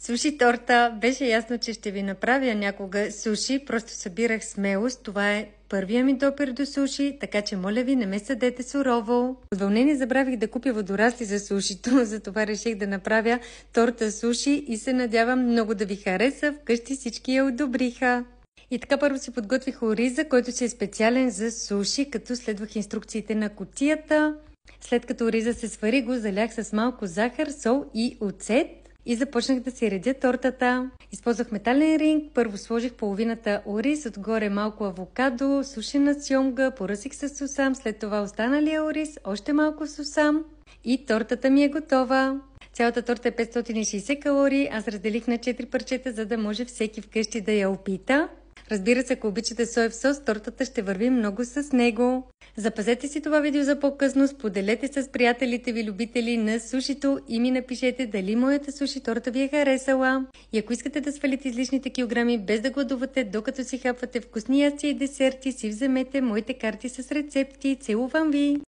Суши торта. Беше ясно, че ще ви направя някога суши. Просто събирах смелост. Това е първия ми допир до суши, така че моля ви, не ме съдете сурово. От вълнение забравих да купя водорасли за сушито, затова реших да направя торта суши и се надявам много да ви хареса. Вкъщи всички я одобриха. И така първо си подготвих ориза, който си е специален за суши, като следвах инструкциите на кутията. След като ориза се свари, го залях с малко захар, сол и оцет. И започнах да си редя тортата. Използвах метален ринг, първо сложих половината ориз, отгоре малко авокадо, сушена сьомга, поръсих с сусам, след това останалия ориз, още малко сусам и тортата ми е готова. Цялата торта е 560 калории, аз разделих на 4 парчета, за да може всеки вкъщи да я опита. Разбира се, ако обичате соев сос, тортата ще върви много с него. Запазете си това видео за по-късно, споделете с приятелите ви, любители на сушито и ми напишете дали моята суши торта ви е харесала. И ако искате да свалите излишните килограми без да гладувате, докато си хапвате вкусни ястия и десерти, си вземете моите карти с рецепти. Целувам ви!